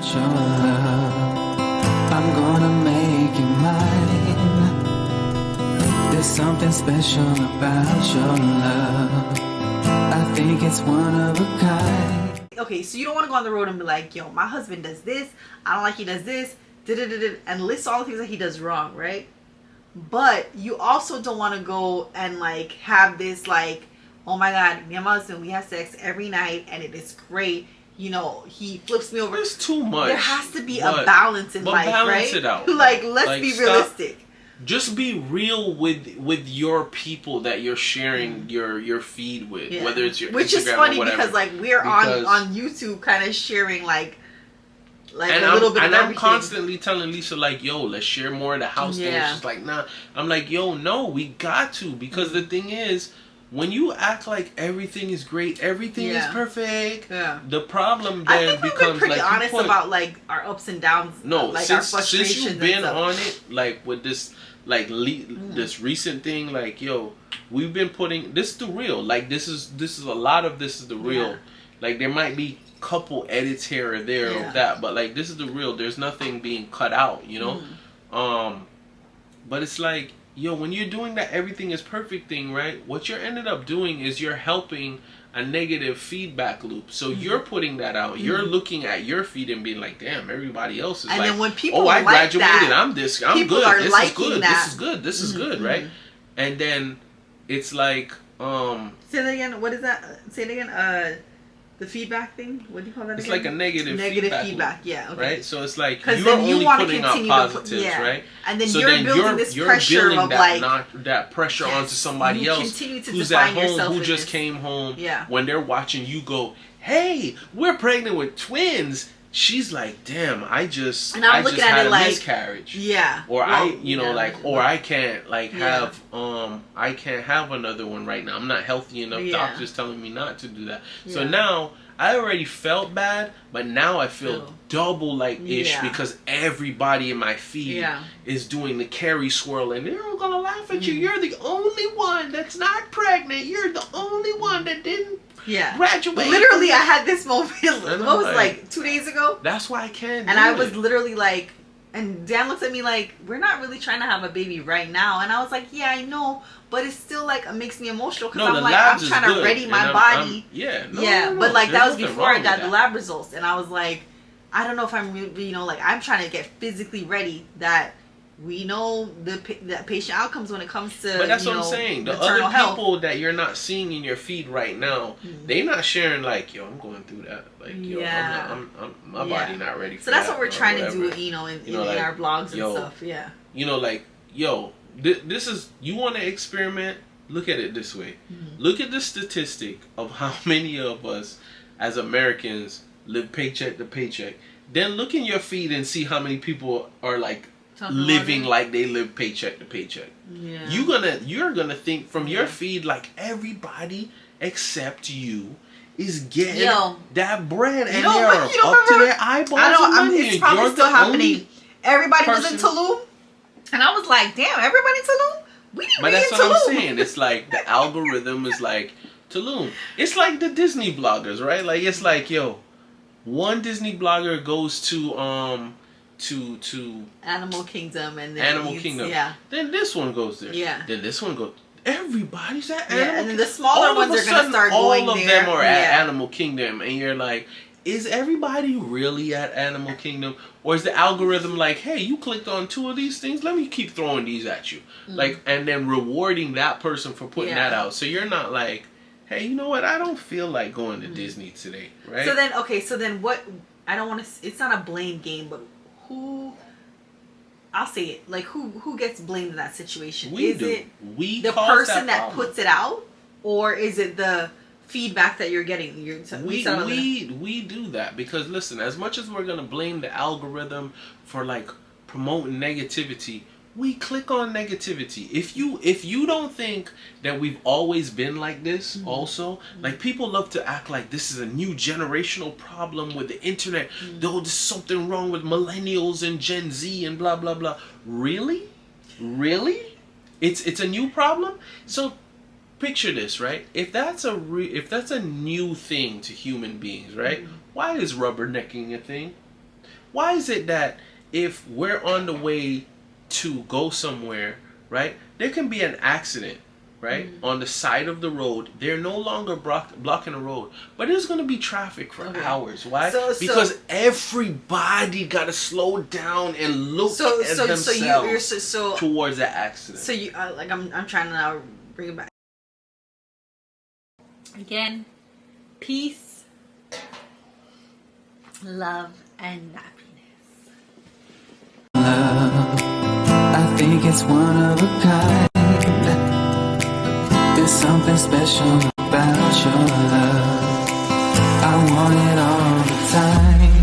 Your love, I'm gonna make you mine. There's something special about your love. I think it's one of a kind. Okay, so you don't want to go on the road and be like, yo, my husband does this, I don't like he does this, and list all the things that he does wrong, right? But you also don't want to go and like have this like, oh my god, me and my husband, we have sex every night and it is great. You know, he flips me over. It's too much. There has to be a balance in life, balance right? It out. Like, let's be realistic. Just be real with your people that you're sharing your feed with, whether it's your Instagram is funny or whatever. Because like we're on YouTube kind of sharing like and a little bit of everything. I'm constantly telling Lisa like, yo, let's share more of the house things. She's like, nah. I'm like, yo, no, we got to, because the thing is, when you act like everything is great, everything is perfect, the problem then becomes like, I think we've been pretty honest about like our ups and downs. No, like since you've been on it, like with this, like this recent thing, like, yo, we've been putting this is the real. Like this is a lot of this is the real. Like there might be couple edits here or there of that, but like this is the real. There's nothing being cut out, you know. But it's like, yo, when you're doing that everything is perfect thing, right? What you're ended up doing is you're helping a negative feedback loop. So you're putting that out. You're looking at your feed and being like, damn, everybody else is and like, then when people I graduated, that, I'm good. This is good. That. This is good. This is good, right? And then it's like, say that again. What is that? Say it again. The feedback thing? What do you call that again? It's like a negative feedback. Yeah, okay. Right? So it's like you're only putting out positives, right? And then so you're building this pressure of that pressure onto somebody else who's at home, who just came home. When they're watching you go, hey, we're pregnant with twins. She's like, damn, I just had a miscarriage. Or I can't like have I can't have another one right now. I'm not healthy enough. Doctor's telling me not to do that. So now I already felt bad, but now I feel double like ish because everybody in my feed is doing the carry swirl and they're all gonna laugh at you. You're the only one that's not pregnant. You're the only one that didn't graduate. Literally, I had this moment. What was like 2 days ago? That's why I can't. And I was literally like, and Dan looks at me like, we're not really trying to have a baby right now. And I was like, yeah, I know, but it's still like it makes me emotional because I'm like, I'm trying to ready my body. But like that was before I got the lab results, and I was like, I don't know if I'm really, you know, like I'm trying to get physically ready that. We know the patient outcomes when it comes to but that's what I'm saying. The other people that you're not seeing in your feed right now, they're not sharing like, yo, I'm going through that. Like, yo, I'm my body not ready for that. So that's what we're trying to do, you know, in like, our blogs and stuff. Yeah. You know, like, yo, this is, you want to experiment? Look at it this way. Look at the statistic of how many of us as Americans live paycheck to paycheck. Then look in your feed and see how many people are like living like they live paycheck to paycheck. You're gonna think from your feed like everybody except you is getting that bread and they're up to their eyeballs. It's probably still happening. Everybody was in Tulum, and I was like, damn, everybody in Tulum. We didn't. But that's what I'm saying. It's like the algorithm is like Tulum. It's like the Disney bloggers, right? Like it's like, yo, one Disney blogger goes to Animal Kingdom and then Animal Kingdom. Then this one goes there. Then this one goes. Everybody's at Animal Kingdom. And then the smaller ones are gonna start going there. All of them are at Animal Kingdom, and you're like, is everybody really at Animal Kingdom, or is the algorithm like, hey, you clicked on 2 of these things, let me keep throwing these at you, like, and then rewarding that person for putting that out. So you're not like, hey, you know what? I don't feel like going to Disney today, right? So then what? I don't want to. It's not a blame game, but who, I'll say it, like who gets blamed in that situation? Is it the person that puts it out, or is it the feedback that you're getting? We do that because listen, as much as we're gonna blame the algorithm for like promoting negativity, we click on negativity. If you don't think that we've always been like this, also, like people love to act like this is a new generational problem with the internet. Though there's something wrong with millennials and Gen Z and blah blah blah. Really? It's a new problem. So picture this, right? If that's a new thing to human beings, right? Why is rubbernecking a thing? Why is it that if we're on the way to go somewhere, right, there can be an accident, right, on the side of the road. They're no longer blocking the road, but there's going to be traffic for hours. Why? Because everybody got to slow down and look at themselves towards that accident. So you like I'm trying to now bring it back again. Peace, love, and happiness. Love, I think it's one of a kind. There's something special about your love. I want it all the time.